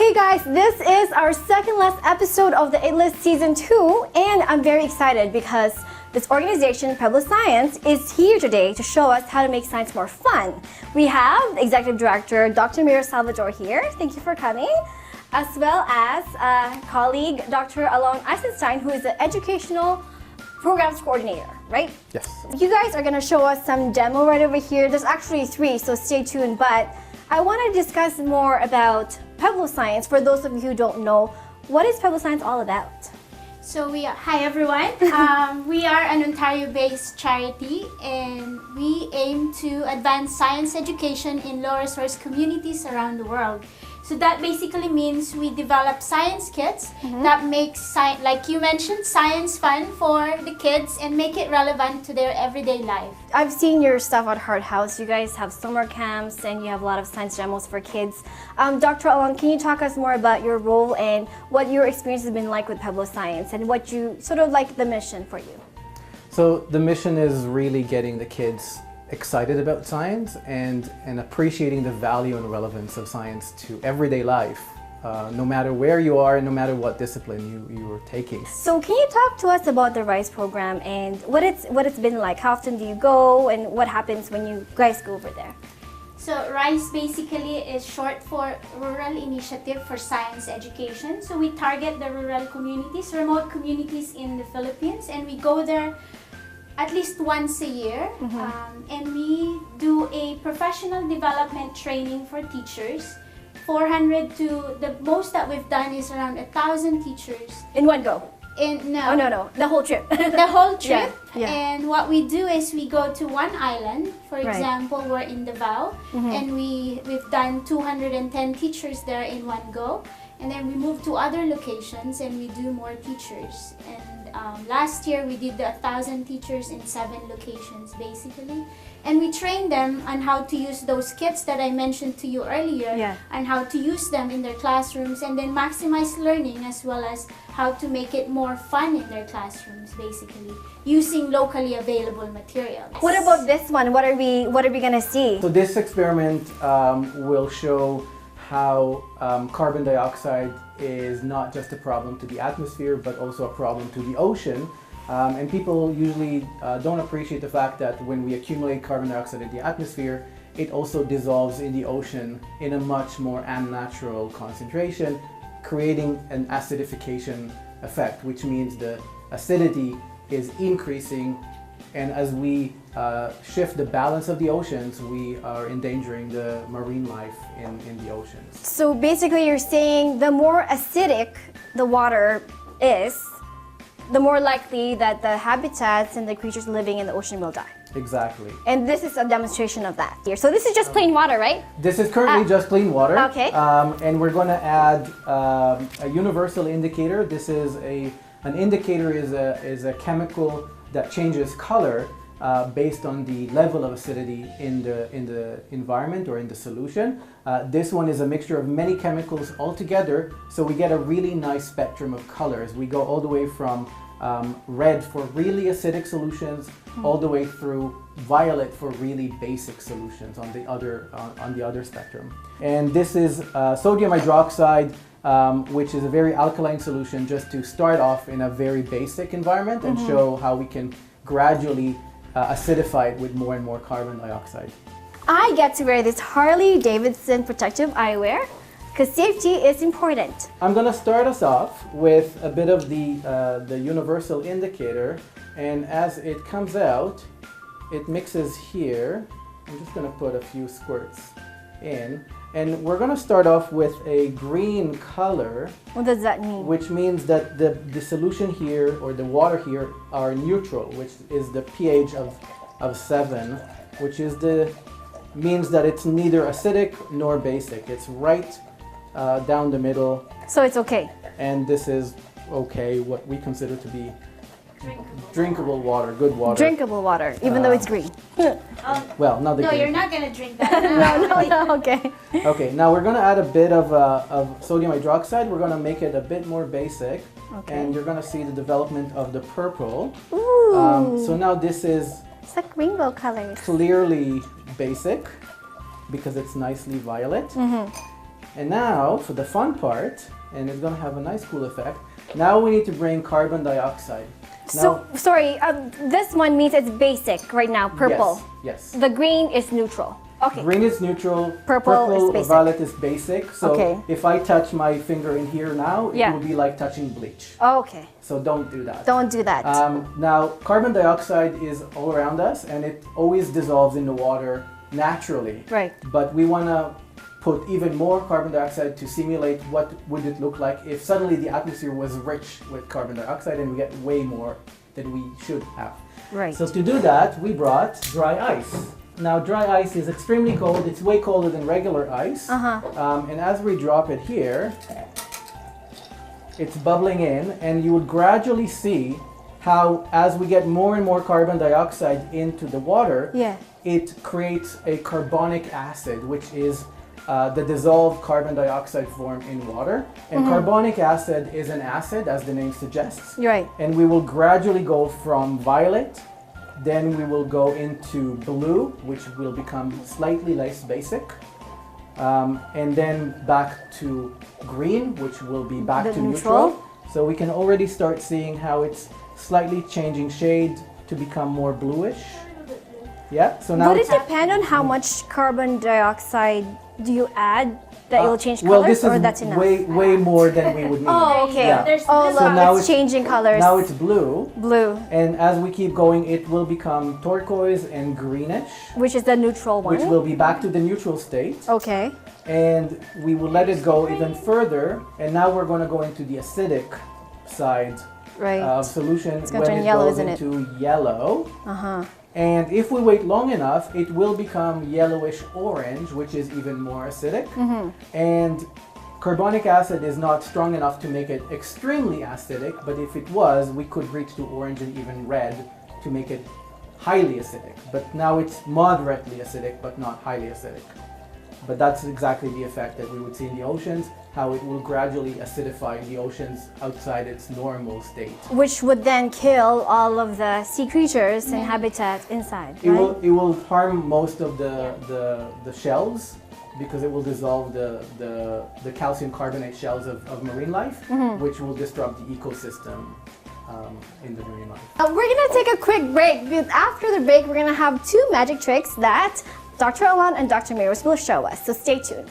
Hey guys, this is our second last episode of the A-List Season 2, and I'm very excited because this organization, Pueblo Science, is here today to show us how to make science more fun. We have Executive Director Dr. Mira Salvador here. Thank you for coming. As well as colleague Dr. Alon Eisenstein, who is the Educational Programs Coordinator, right? Yes. You guys are going to show us some demo right over here. There's actually 3, so stay tuned. But I want to discuss more about Pueblo Science. For those of you who don't know, what is Pueblo Science all about? So hi everyone. We are an Ontario-based charity, and we aim to advance science education in low-resource communities around the world. So that basically means we develop science kits that make like you mentioned, science fun for the kids and make it relevant to their everyday life. I've seen your stuff at Heart House. You guys have summer camps and you have a lot of science demos for kids. Dr. Alon, can you talk us more about your role and what your experience has been like with Pueblo Science and what you sort of like the mission for you? So the mission is really getting the kids excited about science and appreciating the value and relevance of science to everyday life, no matter where you are and no matter what discipline you are taking. So can you talk to us about the RISE program and what it's been like? How often do you go and what happens when you guys go over there? So RISE basically is short for Rural Initiative for Science Education. So we target the rural communities, remote communities in the Philippines, and we go there at least once a year, and we do a professional development training for teachers. 400 to the most that we've done is around 1,000 teachers. In one go? No. Oh no, the whole trip. The whole trip. Yeah. And what we do is we go to one island. For Right. example, we're in Davao, and we've done 210 teachers there in one go. And then we move to other locations and we do more teachers. And last year we did 1,000 teachers in 7 locations basically. And we train them on how to use those kits that I mentioned to you earlier, and how to use them in their classrooms and then maximize learning, as well as how to make it more fun in their classrooms basically, using locally available materials. What about this one? What are we gonna see? So this experiment will show how carbon dioxide is not just a problem to the atmosphere, but also a problem to the ocean. And people usually don't appreciate the fact that when we accumulate carbon dioxide in the atmosphere, it also dissolves in the ocean in a much more unnatural concentration, creating an acidification effect, which means the acidity is increasing, and as we shift the balance of the oceans, we are endangering the marine life in the oceans. So basically you're saying the more acidic the water is, the more likely that the habitats and the creatures living in the ocean will die. Exactly. And this is a demonstration of that here. So this is just plain water, right? This is currently just plain water. Okay. And we're going to add a universal indicator. This is an indicator is a chemical that changes color based on the level of acidity in the environment or in the solution. This one is a mixture of many chemicals all together, so we get a really nice spectrum of colors. We go all the way from red for really acidic solutions, all the way through violet for really basic solutions on the other spectrum. And this is sodium hydroxide, which is a very alkaline solution, just to start off in a very basic environment and show how we can gradually acidify it with more and more carbon dioxide. I get to wear this Harley Davidson protective eyewear because safety is important. I'm going to start us off with a bit of the universal indicator, and as it comes out, it mixes here. I'm just going to put a few squirts in, and we're going to start off with a green color. What does that mean? Which means that the solution here, or the water here, are neutral, which is the pH of 7, which is means that it's neither acidic nor basic. It's right down the middle. So it's okay. And this is okay, what we consider to be drinkable water, good water. Drinkable water, even though it's green. Well, not the No, green. you're not gonna drink that. No, okay. Okay, now we're gonna add a bit of sodium hydroxide. We're gonna make it a bit more basic. Okay. And you're gonna see the development of the purple. Ooh. So now this is It's like rainbow colors. clearly basic because it's nicely violet. And now for the fun part, and it's going to have a nice cool effect. Now we need to bring carbon dioxide. So, sorry, this one means it's basic right now, purple. Yes. The green is neutral. Okay. Green is neutral, Purple is basic. violet is basic. So Okay. if I touch my finger in here now, it Yeah. will be like touching bleach. Okay. So don't do that. Don't do that. Now, carbon dioxide is all around us and it always dissolves in the water naturally. Right. But we want to put even more carbon dioxide to simulate what would it look like if suddenly the atmosphere was rich with carbon dioxide and we get way more than we should have. Right. So to do that, we brought dry ice. Now, dry ice is extremely cold. It's way colder than regular ice. And as we drop it here, it's bubbling in, and you would gradually see how, as we get more and more carbon dioxide into the water, Yeah. it creates a carbonic acid, which is the dissolved carbon dioxide form in water. And carbonic acid is an acid, as the name suggests. You're right. And we will gradually go from violet, then we will go into blue, which will become slightly less basic, and then back to green, which will be back The to neutral. neutral. So we can already start seeing how it's slightly changing shade to become more bluish. Yeah, so now Would it it's, depend on how much carbon dioxide do you add that it will change well, colors, this is or that's enough? way more than we would need. Oh, okay. Yeah. There's Oh, blue. look, So now it's it's- changing colors. Now it's blue, blue, and as we keep going, it will become turquoise and greenish, which is the neutral one. which will be back to the neutral state. Okay. And we will let it go even further, and now we're going to go into the acidic side Right. of solution gonna when turn it yellow, goes isn't it? into yellow. Uh-huh. And if we wait long enough, it will become yellowish orange, which is even more acidic. And carbonic acid is not strong enough to make it extremely acidic, but if it was, we could reach to orange and even red to make it highly acidic. But now it's moderately acidic, but not highly acidic. But that's exactly the effect that we would see in the oceans, how it will gradually acidify the oceans outside its normal state. Which would then kill all of the sea creatures and habitat inside, right? It will harm most of the shells because it will dissolve the calcium carbonate shells of marine life, which will disrupt the ecosystem in the marine life. We're gonna take a quick break. But after the break, we're gonna have two magic tricks that Dr. Alan and Dr. Miros will show us. So stay tuned.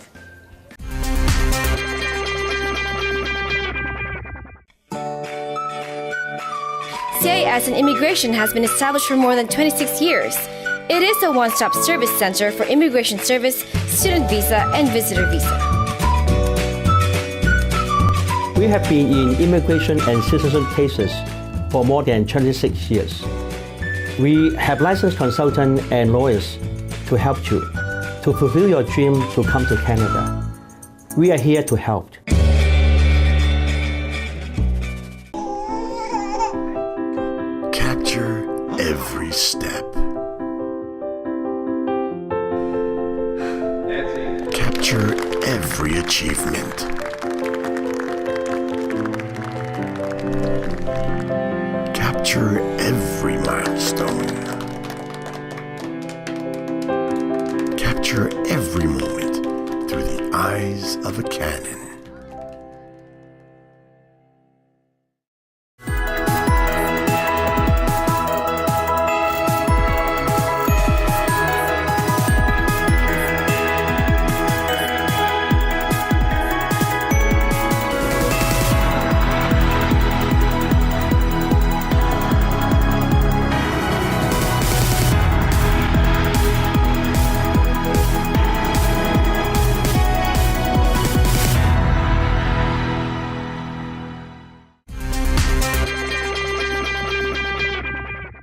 CIS and Immigration has been established for more than 26 years. It is a one-stop service center for immigration service, student visa, and visitor visa. We have been in immigration and citizenship cases for more than 26 years. We have licensed consultants and lawyers to help you to fulfill your dream to come to Canada. We are here to help. Capture every step. Capture every achievement. Capture every milestone. Capture every moment through the eyes of a Canon.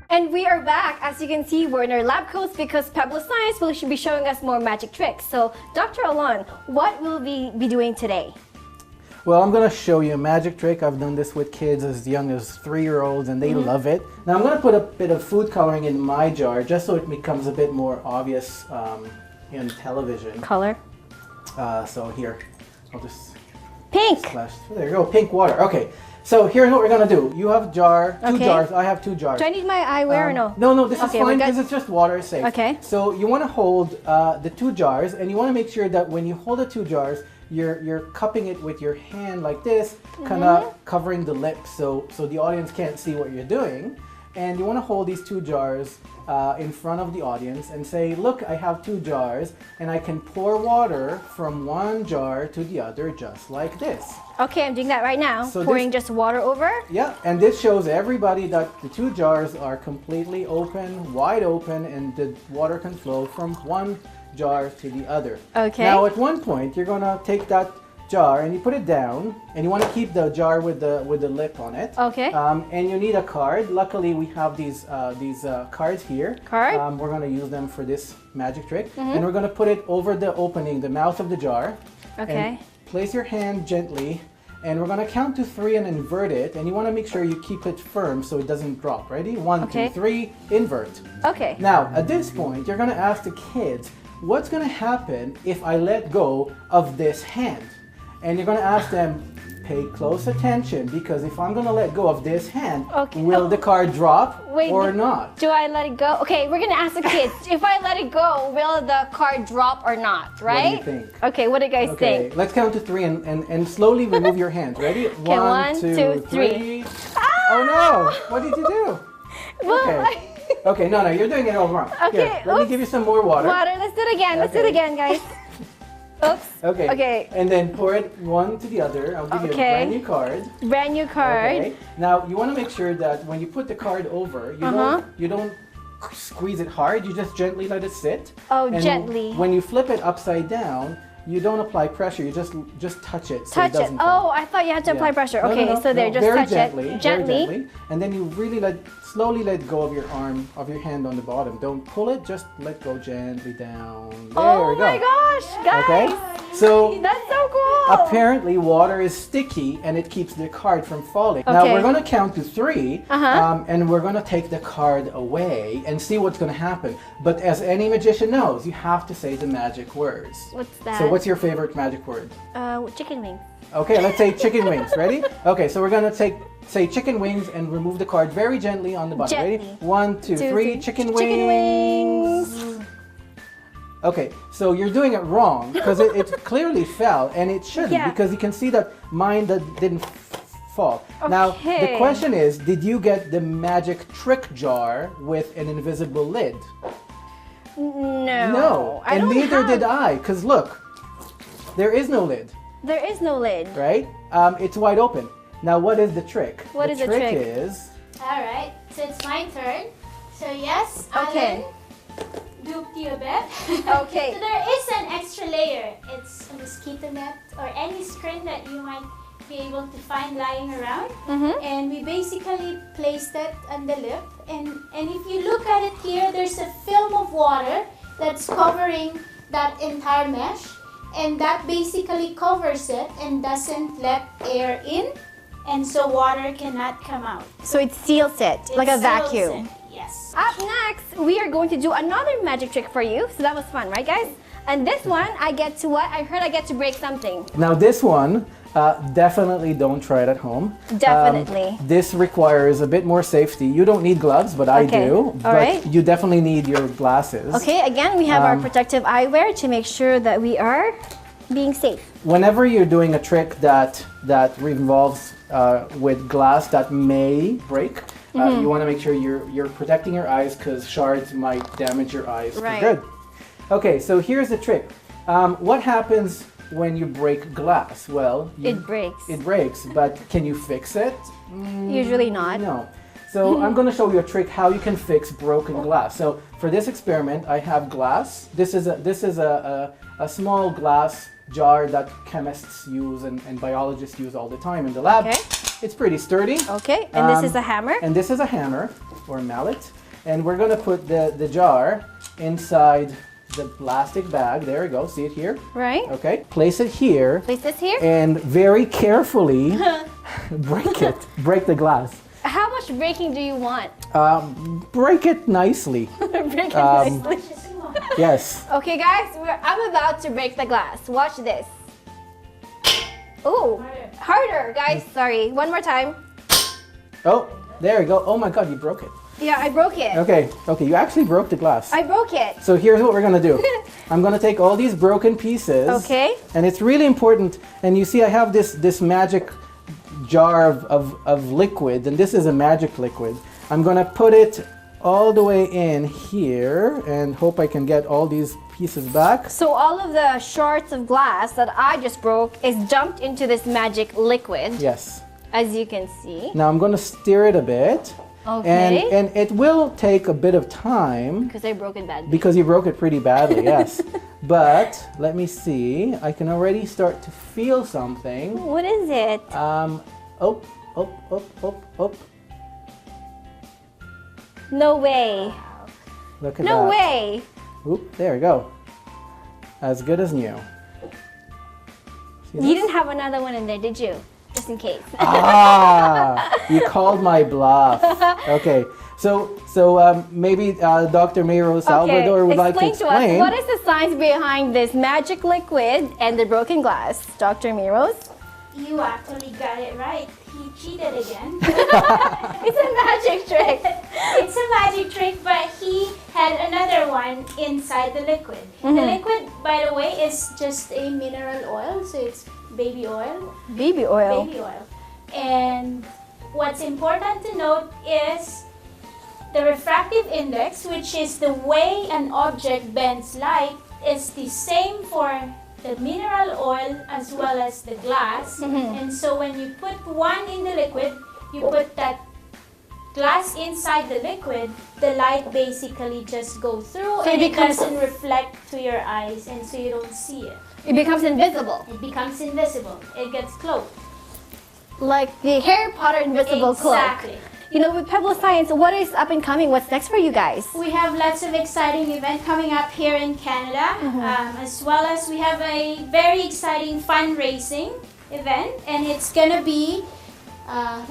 And we are back. As you can see, we're in our lab coats because Pueblo Science will be showing us more magic tricks. So, Dr. Alon, what will we be doing today? Well, I'm going to show you a magic trick. I've done this with kids as young as 3-year-olds and they love it. Now I'm going to put a bit of food coloring in my jar just so it becomes a bit more obvious in television. Color. So here, I'll just Pink. splash. There you go, pink water. Okay, so here's what we're going to do. You have a jar, two Okay. jars. I have 2 jars. Do I need my eyewear or no? No, this Okay, is we fine got- because it's just water, safe. Okay. So you want to hold the 2 jars and you want to make sure that when you hold the 2 jars, you're cupping it with your hand like this, kind of covering the lips so the audience can't see what you're doing. And you want to hold these 2 jars in front of the audience and say, look, I have 2 jars and I can pour water from one jar to the other just like this. Okay, I'm doing that right now. So Pouring just water over. Yeah, and this shows everybody that the 2 jars are completely open, wide open, and the water can flow from one jar to the other. Okay. Now at one point, you're gonna take that jar and you put it down, and you want to keep the jar with the lip on it. Okay. And you need a card. Luckily, we have these cards here. Card? We're gonna use them for this magic trick, and we're gonna put it over the opening, the mouth of the jar. Okay. And place your hand gently, and we're gonna count to 3 and invert it, and you want to make sure you keep it firm so it doesn't drop. Ready? 1, Okay. 2, 3, invert. Okay. Now, at this point, you're gonna ask the kids, what's gonna happen if I let go of this hand? And you're gonna ask them, pay close attention, because if I'm gonna let go of this hand, Okay. will the card drop Wait, or not? Do I let it go? Okay, we're gonna ask the kids. If I let it go, will the card drop or not, right? What do you think? Okay, what do you guys Okay, think? let's count to 3 and slowly remove your hands. Ready? Okay, 1, 2, 3. Oh no! What did you do? Well, Okay. Okay, no, you're doing it all wrong. Okay, Here, let me oops. give you some more water. Water, let's do it again. Let's do it Okay. again, guys. Oops. Okay. Okay. And then pour it one to the other. I'll give you a Okay. brand new card. Brand new card. Okay. Now you want to make sure that when you put the card over, you don't squeeze it hard. You just gently let it sit. Oh, And gently. When you flip it upside down, you don't apply pressure. You just touch it. So Touch it it. doesn't fall. Oh, I thought you had to apply Yeah. pressure. No, no, Okay, no, so there, no, just very touch gently, it. very Gently. and then you really slowly let go of your arm, of your hand on the bottom. Don't pull it. Just let go gently down. There Oh we go. my gosh, guys. Okay. So That's so cool. apparently water is sticky and it keeps the card from falling. Now Okay. we're going to count to 3 Uh-huh. and we're going to take the card away and see what's going to happen. But as any magician knows, you have to say the magic words. What's that? So what's your favorite magic word? Chicken wings. Okay, let's say chicken wings. Ready? Okay, so we're going to say chicken wings and remove the card very gently on the bottom. Ready? Gently. 1, 2, 3, chicken wings. Chicken wings. Okay, so you're doing it wrong because it clearly fell, and it shouldn't, Yeah. because you can see that mine didn't fall. Now, the Okay. question is, did you get the magic trick jar with an invisible lid? No. No, I and don't neither have- did I, because look, there is no lid, There is no lid. right? It's wide open. Now, what is the trick? What is the trick? is, Alright, so it's my turn. So yes, Okay. Alan, duped you a bit. Okay. So there is an extra layer. It's a mosquito net or any screen that you might be able to find lying around. And we basically placed it on the lip. And if you look at it here, there's a film of water that's covering that entire mesh. And that basically covers it and doesn't let air in. And so water cannot come out. So it seals it like a It seals vacuum. it, Yes. Up next, we are going to do another magic trick for you. So that was fun, right, guys? And this one, I get to what? I heard I get to break something. now this one, definitely don't try it at home. Definitely. This requires a bit more safety. You don't need gloves, but I Okay, do. all But right. you definitely need your glasses. Okay, again, we have our protective eyewear to make sure that we are being safe. Whenever you're doing a trick that involves with glass that may break, you want to make sure you're protecting your eyes, because shards might damage your eyes Right. for good. Okay, so here's the trick. What happens when you break glass? Well, It breaks. It breaks, but can you fix it? Usually not. No. So I'm going to show you a trick how you can fix broken glass. So for this experiment, I have glass. This is a small glass jar that chemists use and biologists use all the time in the lab. Okay. It's pretty sturdy. Okay, and this is a hammer. And this is a hammer or a mallet. And we're going to put the jar inside the plastic bag. There we go. See it here? Right? Okay. Place it here. Place this here. And very carefully break it. Break the glass. How much breaking do you want? Break it nicely. Break it nicely. Yes. Okay, guys, I'm about to break the glass. Watch this. Ooh, harder, guys. Sorry. One more time. Oh, there you go. Oh my God, you broke it. Yeah, I broke it. Okay, you actually broke the glass. I broke it. So here's what we're gonna do. I'm gonna take all these broken pieces. Okay. And it's really important. And you see I have this magic jar of liquid, and this is a magic liquid. I'm gonna put it all the way in here and hope I can get all these pieces back. So all of the shards of glass that I just broke is dumped into this magic liquid. Yes. As you can see. Now I'm gonna stir it a bit. Okay. And it will take a bit of time. Because I broke it badly. Because you broke it pretty badly, yes. But let me see. I can already start to feel something. What is it? Oh. No way. Look at that. No way. Oop, there we go. As good as new. See You this? didn't have another one in there, did you? Just in case. You called my bluff. Okay, so maybe Dr. Mayro Salvador would like to explain. To us, what is the science behind this magic liquid and the broken glass? Dr. Miros? You actually got it right. He cheated again. It's a magic trick. It's a magic trick, but he had another one inside the liquid. The liquid, by the way, is just a mineral oil, so it's baby oil. Baby oil. Baby oil. And what's important to note is the refractive index, which is the way an object bends light, is the same for the mineral oil as well as the glass. And so when you put one in the liquid, you put that glass inside the liquid, the light basically just goes through, So and it it doesn't reflect to your eyes, and so you don't see it. It becomes invisible. It becomes invisible. It gets cloaked. Like the Harry Potter invisible cloak. Exactly. You know, with Pueblo Science, what is up and coming? What's next for you guys? We have lots of exciting events coming up here in Canada, as well as we have a very exciting fundraising event, and it's gonna be,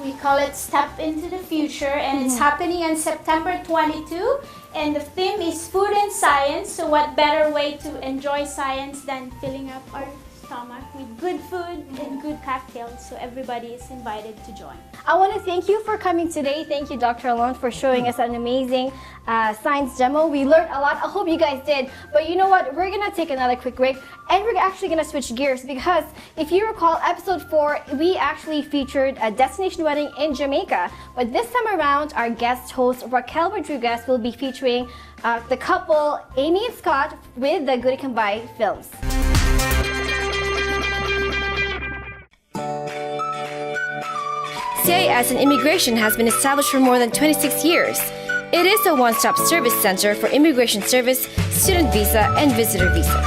we call it Step into the Future, and it's happening on September 22, and the theme is food and science. So what better way to enjoy science than filling up our stomach with good food and good cocktails, so everybody is invited to join. I want to thank you for coming today. Thank you, Dr. Alon, for showing us an amazing science demo. We learned a lot. I hope you guys did. But you know what? We're going to take another quick break, and we're actually going to switch gears because if you recall, episode 4, we actually featured a destination wedding in Jamaica. But this time around, our guest host, Raquel Rodriguez, will be featuring the couple, Amy and Scott, with the Good It Can Buy films. CIS and Immigration has been established for more than 26 years. It is a one-stop service center for immigration service, student visa, and visitor visa.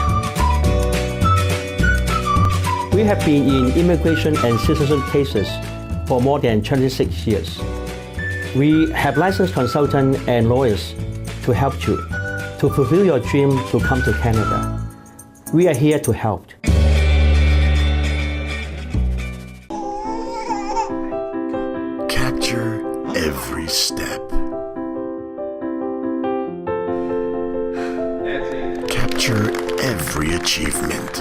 We have been in immigration and citizenship cases for more than 26 years. We have licensed consultants and lawyers to help you to fulfill your dream to come to Canada. We are here to help. Capture every step. Capture every achievement.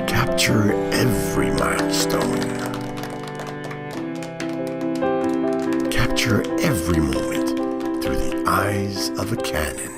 Capture every milestone. Capture every moment through the eyes of a Canon.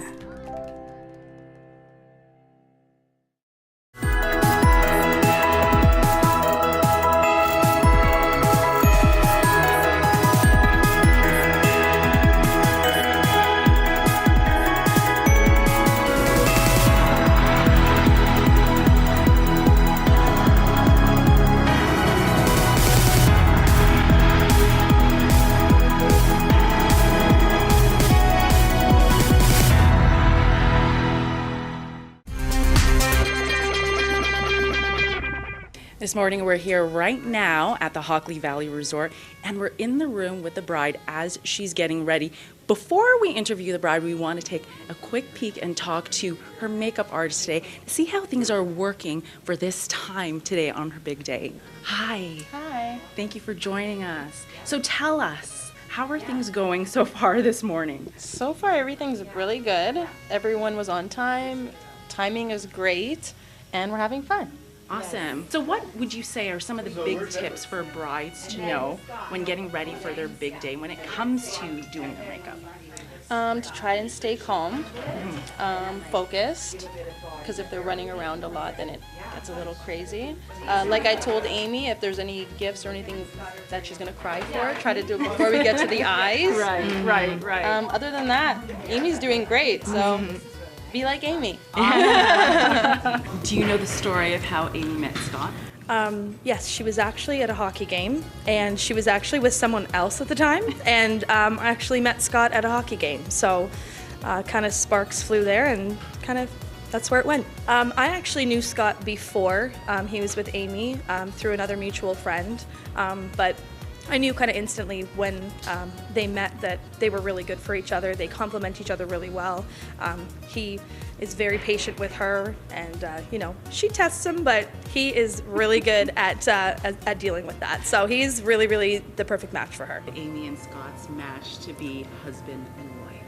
This morning we're here right now at the Hockley Valley Resort, and we're in the room with the bride as she's getting ready. Before we interview the bride, we want to take a quick peek and talk to her makeup artist today to see how things are working for this time today on her big day. Hi. Hi. Thank you for joining us. So tell us, how are things going so far this morning? So far, everything's really good. Everyone was on time. Timing is great, and we're having fun. Awesome. So what would you say are some of the big tips for brides to know when getting ready for their big day when it comes to doing their makeup? To try and stay calm, focused, because if they're running around a lot, then it gets a little crazy. Like I told Amy, if there's any gifts or anything that she's going to cry for, try to do it before we get to the eyes. Right. Other than that, Amy's doing great, so be like Amy. Do you know the story of how Amy met Scott? Yes, she was actually at a hockey game, and she was actually with someone else at the time, and I actually met Scott at a hockey game. So kind of sparks flew there, and kind of that's where it went. I actually knew Scott before he was with Amy through another mutual friend, but I knew kind of instantly when they met that they were really good for each other. They complement each other really well. He is very patient with her, and you know, she tests him, but he is really good at dealing with that. So he's really, really the perfect match for her. Amy and Scott's match to be husband and wife.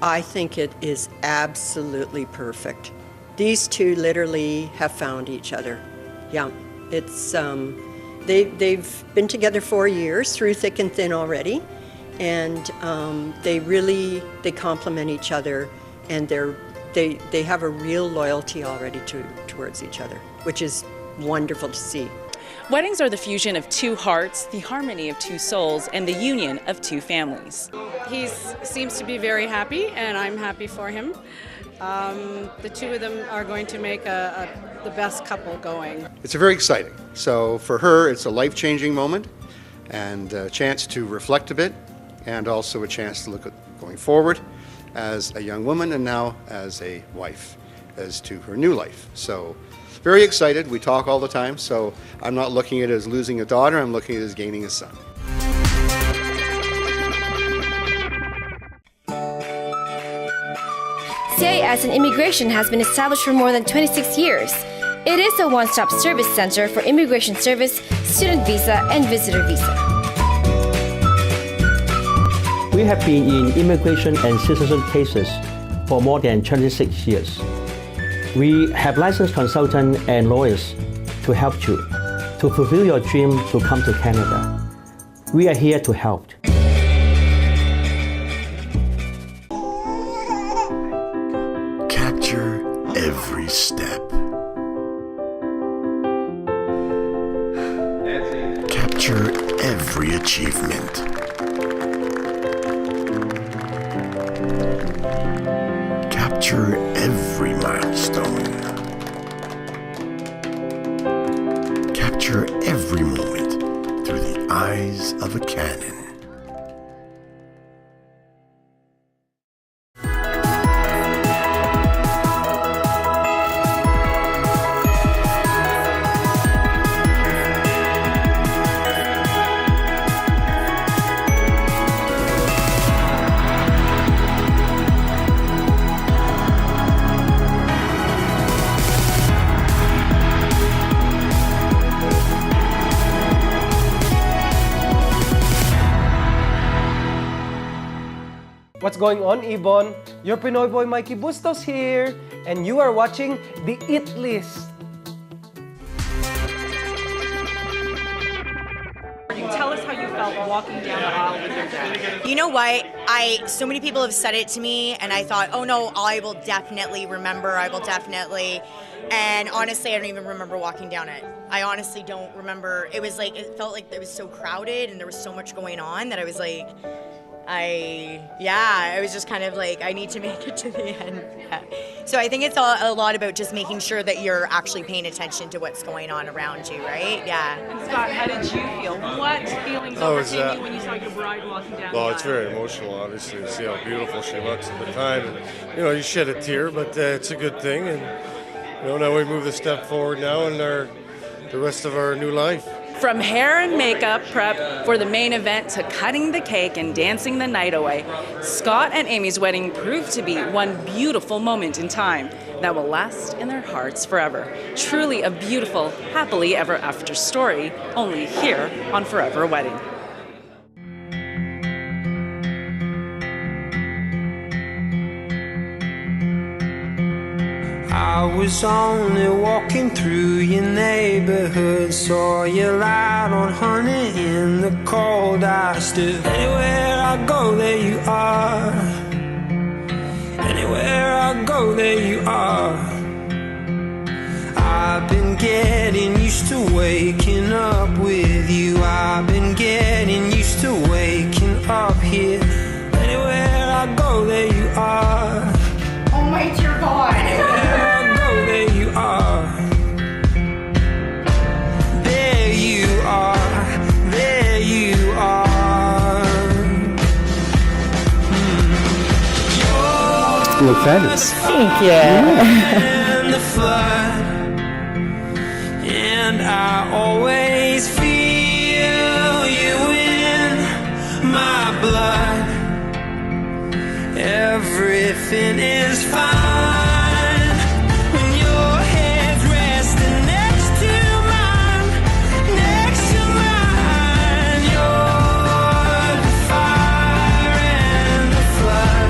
I think it is absolutely perfect. These two literally have found each other. Yeah, it's they've been together 4 years through thick and thin already, and they complement each other, and they have a real loyalty already towards each other, which is wonderful to see. Weddings are the fusion of two hearts, the harmony of two souls, and the union of two families. He seems to be very happy, and I'm happy for him. The two of them are going to make the best couple going. It's very exciting. So for her, it's a life-changing moment and a chance to reflect a bit, and also a chance to look at going forward as a young woman and now as a wife, as to her new life. So very excited. We talk all the time, so I'm not looking at it as losing a daughter, I'm looking at it as gaining a son. CIS and Immigration has been established for more than 26 years. It is a one-stop service center for immigration service, student visa, and visitor visa. We have been in immigration and citizenship cases for more than 26 years. We have licensed consultants and lawyers to help you to fulfill your dream to come to Canada. We are here to help. Capture every step. Capture every achievement. Capture every milestone. Capture every moment through the eyes of a Canon. What's going on, Ibon? Your Pinoy boy Mikey Bustos here, and you are watching The Eat List. Tell us how you felt walking down the aisle with your dad. You know what? So many people have said it to me, and I thought, oh no, I will definitely remember. And honestly, I don't even remember walking down it. I honestly don't remember. It felt like it was so crowded, and there was so much going on that I was like, I was just kind of like, I need to make it to the end. Yeah. So I think it's a lot about just making sure that you're actually paying attention to what's going on around you, right? Yeah. And Scott, how did you feel? What feelings overcame you when you saw your bride walking down the aisle? Well, it's very emotional, obviously, to see how beautiful she looks at the time. And, you shed a tear, but it's a good thing. And, now we move a step forward now in the rest of our new life. From hair and makeup prep for the main event to cutting the cake and dancing the night away, Scott and Amy's wedding proved to be one beautiful moment in time that will last in their hearts forever. Truly a beautiful, happily ever after story, only here on Forever Wedding. I was only walking through your neighborhood, saw you light on honey in the cold. I stood. Anywhere I go, there you are. Anywhere I go, there you are. I've been getting used to waking up with you. I've been getting used to waking up here. Anywhere I go, there you are. Oh my dear God. Anywhere I go, there you are. There you are. There you are. You look fabulous. Thank you. And the flood. And I always feel you in my blood. Everything is fine when your head's resting next to mine, next to mine. You're the fire and the flood.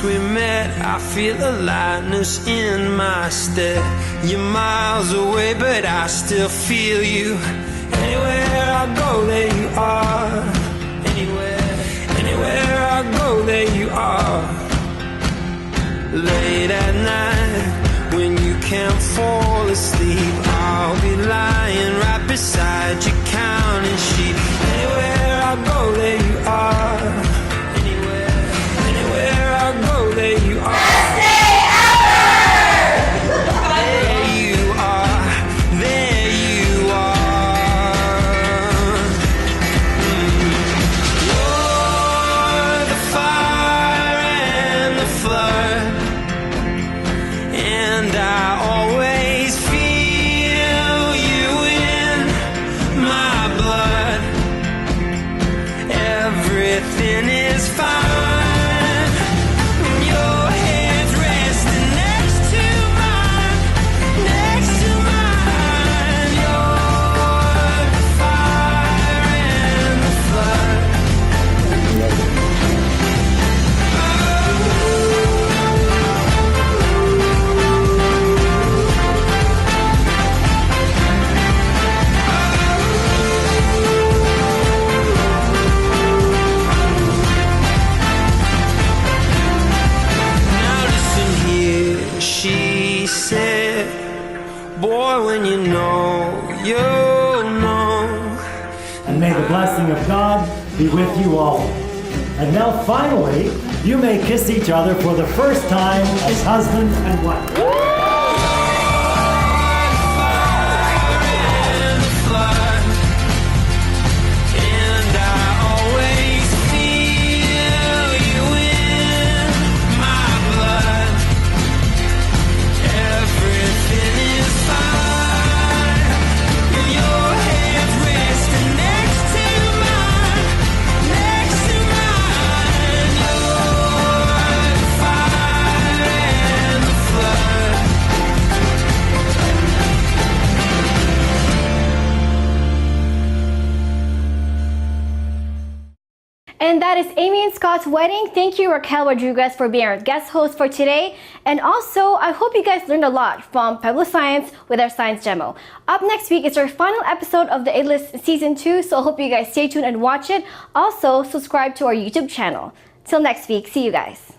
We met, I feel a lightness in my step. You're miles away, but I still feel you. Anywhere I go, there you are. Anywhere I go, there you are. Late at night, when you can't fall asleep, I'll be lying right beside you, counting sheep. Anywhere I go, there you are. There you are. There you are. There you are. You're the fire and the flood, and I always feel you in my blood. Everything is fine. Boy, when you know, you'll know. And may the blessing of God be with you all. And now finally, you may kiss each other for the first time as husband and wife. And that is Amy and Scott's wedding. Thank you, Raquel Rodriguez, for being our guest host for today. And also, I hope you guys learned a lot from Pueblo Science with our science demo. Up next week is our final episode of the A-List Season 2, so I hope you guys stay tuned and watch it. Also, subscribe to our YouTube channel. Till next week, see you guys.